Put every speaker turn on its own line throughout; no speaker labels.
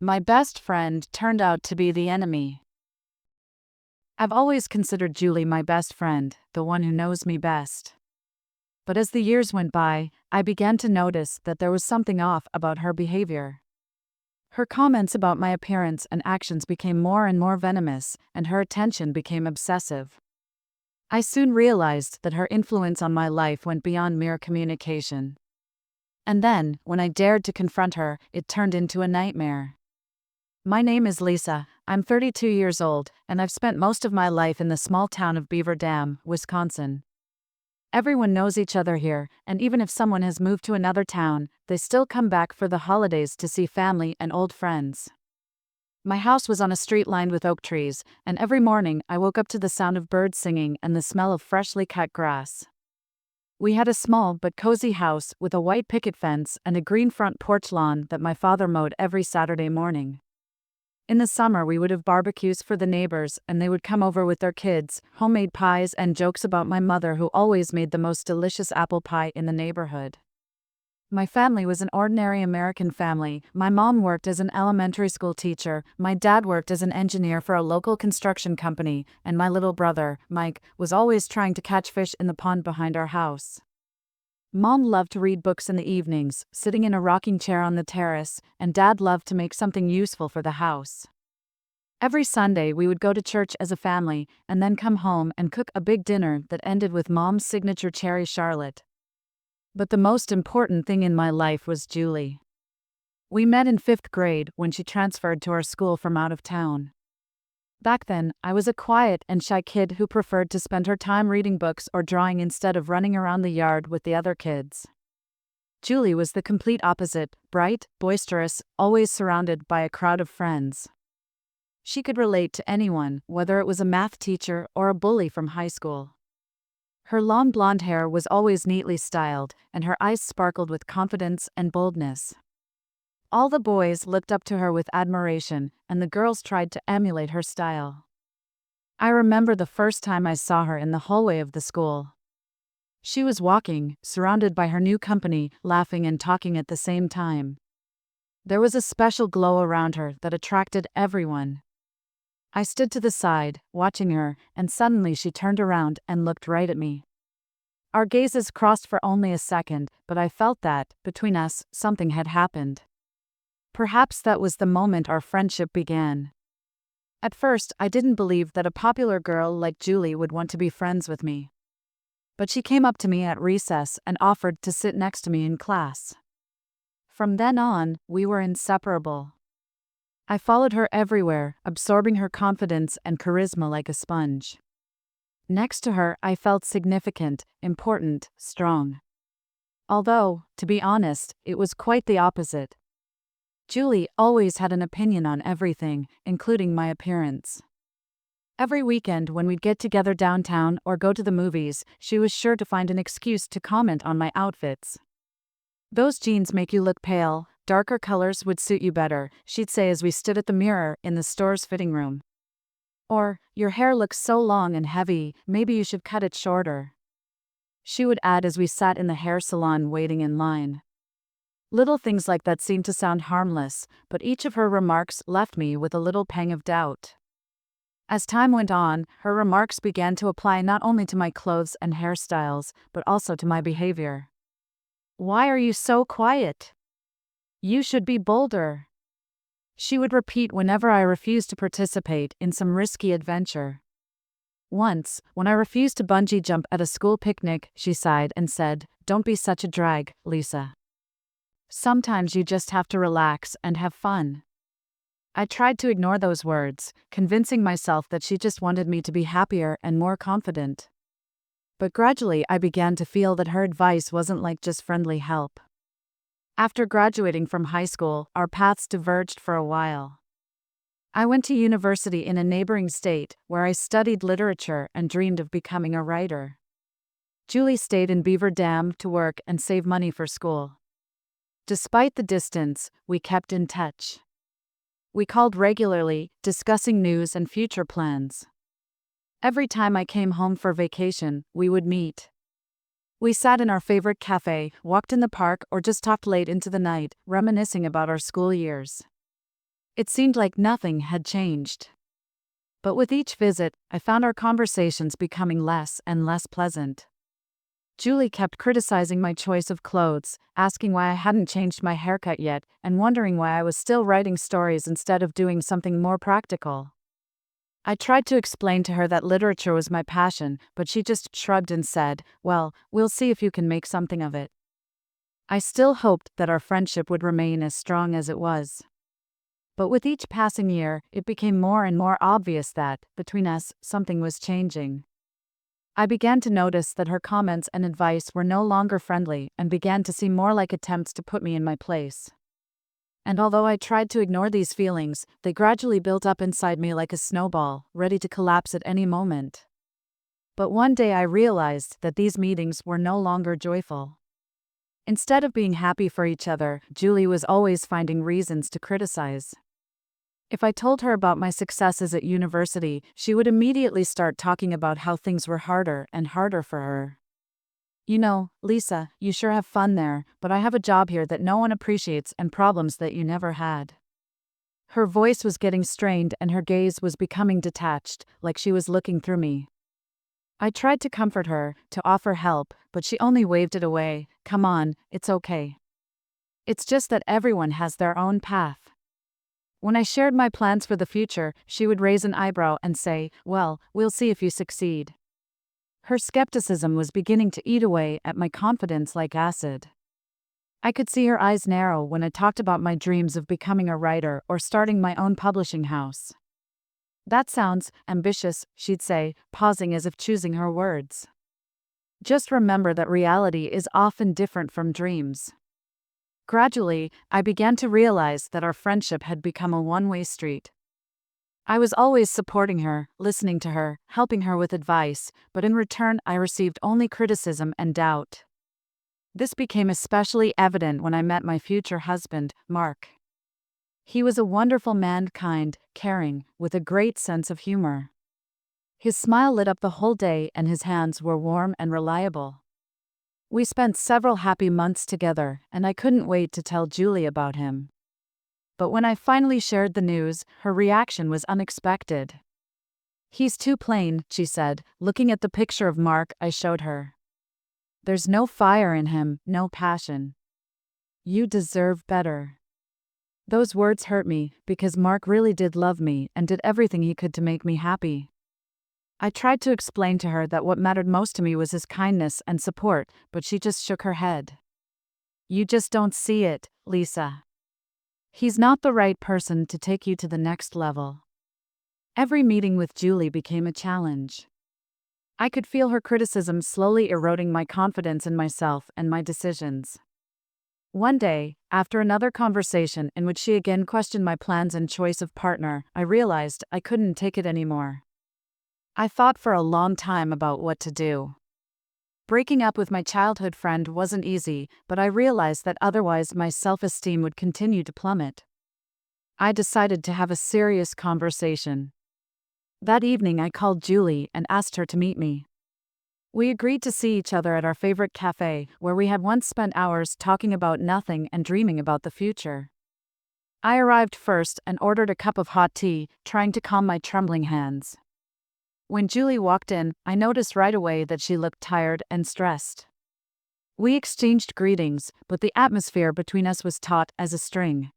My best friend turned out to be the enemy. I've always considered Julie my best friend, the one who knows me best. But as the years went by, I began to notice that there was something off about her behavior. Her comments about my appearance and actions became more and more venomous, and her attention became obsessive. I soon realized that her influence on my life went beyond mere communication. And then, when I dared to confront her, it turned into a nightmare. My name is Lisa, I'm 32 years old, and I've spent most of my life in the small town of Beaver Dam, Wisconsin. Everyone knows each other here, and even if someone has moved to another town, they still come back for the holidays to see family and old friends. My house was on a street lined with oak trees, and every morning I woke up to the sound of birds singing and the smell of freshly cut grass. We had a small but cozy house with a white picket fence and a green front porch lawn that my father mowed every Saturday morning. In the summer we would have barbecues for the neighbors, and they would come over with their kids, homemade pies, and jokes about my mother who always made the most delicious apple pie in the neighborhood. My family was an ordinary American family. My mom worked as an elementary school teacher, my dad worked as an engineer for a local construction company, and my little brother, Mike, was always trying to catch fish in the pond behind our house. Mom loved to read books in the evenings, sitting in a rocking chair on the terrace, and Dad loved to make something useful for the house. Every Sunday we would go to church as a family, and then come home and cook a big dinner that ended with Mom's signature cherry charlotte. But the most important thing in my life was Julie. We met in 5th grade when she transferred to our school from out of town. Back then, I was a quiet and shy kid who preferred to spend her time reading books or drawing instead of running around the yard with the other kids. Julie was the complete opposite, bright, boisterous, always surrounded by a crowd of friends. She could relate to anyone, whether it was a math teacher or a bully from high school. Her long blonde hair was always neatly styled, and her eyes sparkled with confidence and boldness. All the boys looked up to her with admiration, and the girls tried to emulate her style. I remember the first time I saw her in the hallway of the school. She was walking, surrounded by her new company, laughing and talking at the same time. There was a special glow around her that attracted everyone. I stood to the side, watching her, and suddenly she turned around and looked right at me. Our gazes crossed for only a second, but I felt that, between us, something had happened. Perhaps that was the moment our friendship began. At first, I didn't believe that a popular girl like Julie would want to be friends with me. But she came up to me at recess and offered to sit next to me in class. From then on, we were inseparable. I followed her everywhere, absorbing her confidence and charisma like a sponge. Next to her, I felt significant, important, strong. Although, to be honest, it was quite the opposite. Julie always had an opinion on everything, including my appearance. Every weekend when we'd get together downtown or go to the movies, she was sure to find an excuse to comment on my outfits. "Those jeans make you look pale, darker colors would suit you better," she'd say as we stood at the mirror in the store's fitting room. Or, "Your hair looks so long and heavy, maybe you should cut it shorter," she would add as we sat in the hair salon waiting in line. Little things like that seemed to sound harmless, but each of her remarks left me with a little pang of doubt. As time went on, her remarks began to apply not only to my clothes and hairstyles, but also to my behavior. "Why are you so quiet? You should be bolder," she would repeat whenever I refused to participate in some risky adventure. Once, when I refused to bungee jump at a school picnic, she sighed and said, "Don't be such a drag, Lisa. Sometimes you just have to relax and have fun." I tried to ignore those words, convincing myself that she just wanted me to be happier and more confident. But gradually I began to feel that her advice wasn't like just friendly help. After graduating from high school, our paths diverged for a while. I went to university in a neighboring state, where I studied literature and dreamed of becoming a writer. Julie stayed in Beaver Dam to work and save money for school. Despite the distance, we kept in touch. We called regularly, discussing news and future plans. Every time I came home for vacation, we would meet. We sat in our favorite cafe, walked in the park, or just talked late into the night, reminiscing about our school years. It seemed like nothing had changed. But with each visit, I found our conversations becoming less and less pleasant. Julie kept criticizing my choice of clothes, asking why I hadn't changed my haircut yet, and wondering why I was still writing stories instead of doing something more practical. I tried to explain to her that literature was my passion, but she just shrugged and said, "Well, we'll see if you can make something of it." I still hoped that our friendship would remain as strong as it was. But with each passing year, it became more and more obvious that, between us, something was changing. I began to notice that her comments and advice were no longer friendly and began to seem more like attempts to put me in my place. And although I tried to ignore these feelings, they gradually built up inside me like a snowball, ready to collapse at any moment. But one day I realized that these meetings were no longer joyful. Instead of being happy for each other, Julie was always finding reasons to criticize. If I told her about my successes at university, she would immediately start talking about how things were harder and harder for her. "You know, Lisa, you sure have fun there, but I have a job here that no one appreciates and problems that you never had." Her voice was getting strained and her gaze was becoming detached, like she was looking through me. I tried to comfort her, to offer help, but she only waved it away. "Come on, it's okay. It's just that everyone has their own path." When I shared my plans for the future, she would raise an eyebrow and say, "Well, we'll see if you succeed." Her skepticism was beginning to eat away at my confidence like acid. I could see her eyes narrow when I talked about my dreams of becoming a writer or starting my own publishing house. "That sounds ambitious," she'd say, pausing as if choosing her words. "Just remember that reality is often different from dreams." Gradually, I began to realize that our friendship had become a one-way street. I was always supporting her, listening to her, helping her with advice, but in return I received only criticism and doubt. This became especially evident when I met my future husband, Mark. He was a wonderful man, kind, caring, with a great sense of humor. His smile lit up the whole day and his hands were warm and reliable. We spent several happy months together, and I couldn't wait to tell Julie about him. But when I finally shared the news, her reaction was unexpected. "He's too plain," she said, looking at the picture of Mark I showed her. "There's no fire in him, no passion. You deserve better." Those words hurt me, because Mark really did love me and did everything he could to make me happy. I tried to explain to her that what mattered most to me was his kindness and support, but she just shook her head. "You just don't see it, Lisa. He's not the right person to take you to the next level." Every meeting with Julie became a challenge. I could feel her criticism slowly eroding my confidence in myself and my decisions. One day, after another conversation in which she again questioned my plans and choice of partner, I realized I couldn't take it anymore. I thought for a long time about what to do. Breaking up with my childhood friend wasn't easy, but I realized that otherwise my self-esteem would continue to plummet. I decided to have a serious conversation. That evening I called Julie and asked her to meet me. We agreed to see each other at our favorite cafe, where we had once spent hours talking about nothing and dreaming about the future. I arrived first and ordered a cup of hot tea, trying to calm my trembling hands. When Julie walked in, I noticed right away that she looked tired and stressed. We exchanged greetings, but the atmosphere between us was taut as a string.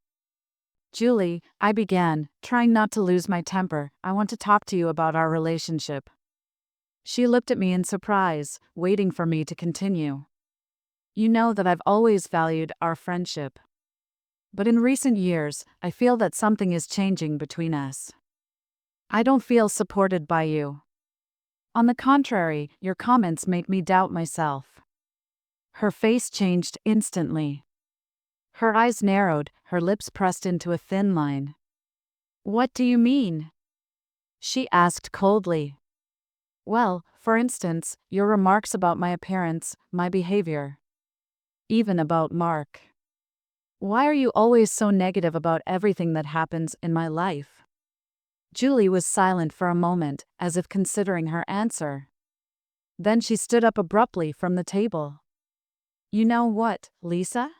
"Julie," I began, trying not to lose my temper, "I want to talk to you about our relationship." She looked at me in surprise, waiting for me to continue. "You know that I've always valued our friendship. But in recent years, I feel that something is changing between us. I don't feel supported by you. On the contrary, your comments make me doubt myself." Her face changed instantly. Her eyes narrowed, her lips pressed into a thin line. "What do you mean?" she asked coldly. "Well, for instance, your remarks about my appearance, my behavior. Even about Mark. Why are you always so negative about everything that happens in my life?" Julie was silent for a moment, as if considering her answer. Then she stood up abruptly from the table. "You know what, Lisa?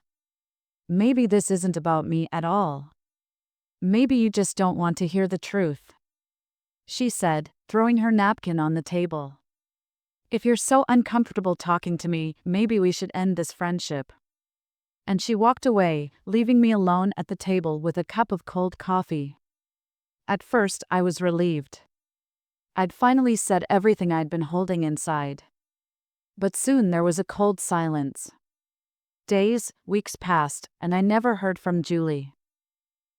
Maybe this isn't about me at all. Maybe you just don't want to hear the truth, she said, throwing her napkin on the table. If you're so uncomfortable talking to me, maybe we should end this friendship. And she walked away, leaving me alone at the table with a cup of cold coffee. At first, I was relieved. I'd finally said everything I'd been holding inside. But soon there was a cold silence. Days, weeks passed, and I never heard from Julie.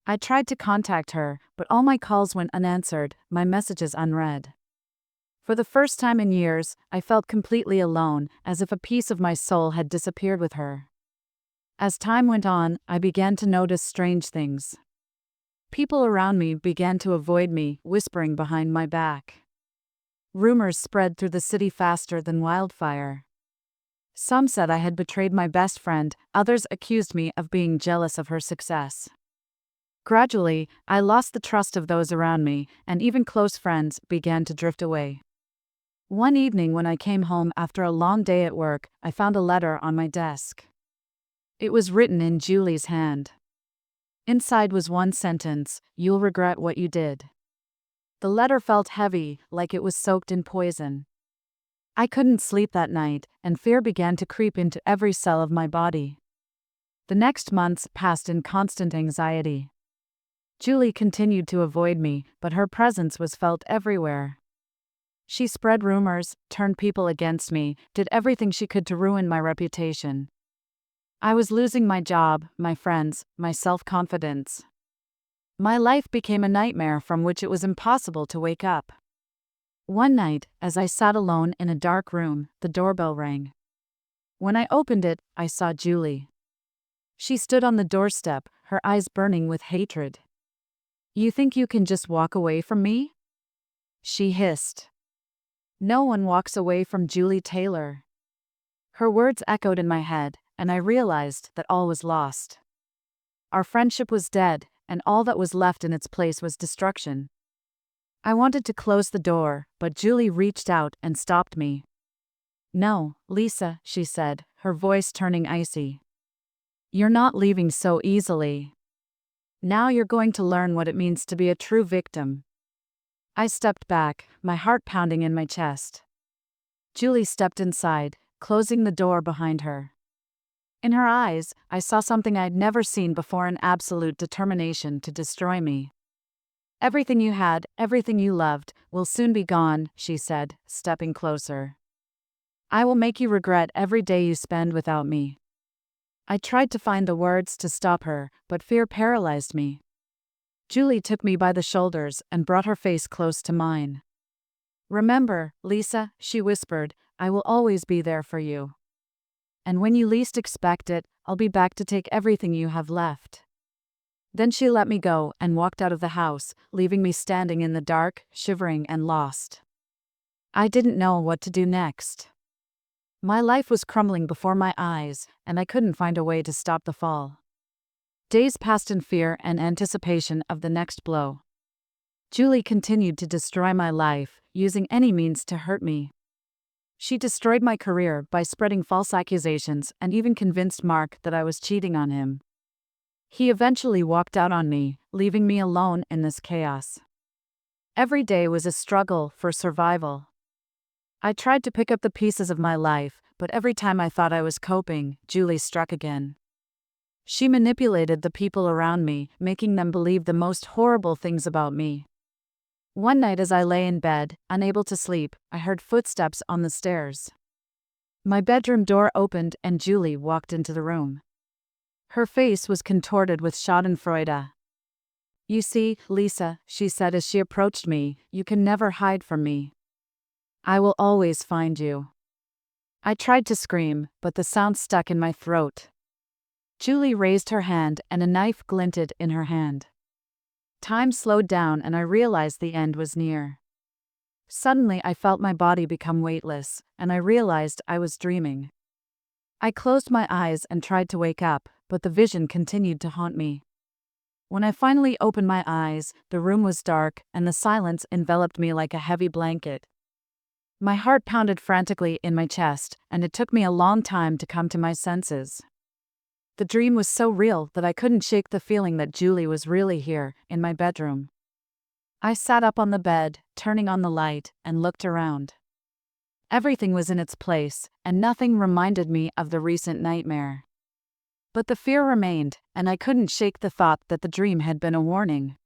I tried to contact her, but all my calls went unanswered, my messages unread. For the first time in years, I felt completely alone, as if a piece of my soul had disappeared with her. As time went on, I began to notice strange things. People around me began to avoid me, whispering behind my back. Rumors spread through the city faster than wildfire. Some said I had betrayed my best friend, others accused me of being jealous of her success. Gradually, I lost the trust of those around me, and even close friends began to drift away. One evening when I came home after a long day at work, I found a letter on my desk. It was written in Julie's hand. Inside was one sentence: "You'll regret what you did." The letter felt heavy, like it was soaked in poison. I couldn't sleep that night, and fear began to creep into every cell of my body. The next months passed in constant anxiety. Julie continued to avoid me, but her presence was felt everywhere. She spread rumors, turned people against me, did everything she could to ruin my reputation. I was losing my job, my friends, my self-confidence. My life became a nightmare from which it was impossible to wake up. One night, as I sat alone in a dark room, the doorbell rang. When I opened it, I saw Julie. She stood on the doorstep, her eyes burning with hatred. "You think you can just walk away from me?" she hissed. No one walks away from Julie Taylor. Her words echoed in my head, and I realized that all was lost. Our friendship was dead, and all that was left in its place was destruction. I wanted to close the door, but Julie reached out and stopped me. "No, Lisa," she said, her voice turning icy. "You're not leaving so easily. Now you're going to learn what it means to be a true victim." I stepped back, my heart pounding in my chest. Julie stepped inside, closing the door behind her. In her eyes, I saw something I'd never seen before: an absolute determination to destroy me. "Everything you had, everything you loved, will soon be gone," she said, stepping closer. "I will make you regret every day you spend without me." I tried to find the words to stop her, but fear paralyzed me. Julie took me by the shoulders and brought her face close to mine. "Remember, Lisa," she whispered, "I will always be there for you. And when you least expect it, I'll be back to take everything you have left." Then she let me go and walked out of the house, leaving me standing in the dark, shivering and lost. I didn't know what to do next. My life was crumbling before my eyes, and I couldn't find a way to stop the fall. Days passed in fear and anticipation of the next blow. Julie continued to destroy my life, using any means to hurt me. She destroyed my career by spreading false accusations and even convinced Mark that I was cheating on him. He eventually walked out on me, leaving me alone in this chaos. Every day was a struggle for survival. I tried to pick up the pieces of my life, but every time I thought I was coping, Julie struck again. She manipulated the people around me, making them believe the most horrible things about me. One night as I lay in bed, unable to sleep, I heard footsteps on the stairs. My bedroom door opened and Julie walked into the room. Her face was contorted with schadenfreude. "You see, Lisa," she said as she approached me, "you can never hide from me. I will always find you." I tried to scream, but the sound stuck in my throat. Julie raised her hand and a knife glinted in her hand. Time slowed down and I realized the end was near. Suddenly I felt my body become weightless, and I realized I was dreaming. I closed my eyes and tried to wake up, but the vision continued to haunt me. When I finally opened my eyes, the room was dark and the silence enveloped me like a heavy blanket. My heart pounded frantically in my chest, and it took me a long time to come to my senses. The dream was so real that I couldn't shake the feeling that Julie was really here, in my bedroom. I sat up on the bed, turning on the light, and looked around. Everything was in its place, and nothing reminded me of the recent nightmare. But the fear remained, and I couldn't shake the thought that the dream had been a warning.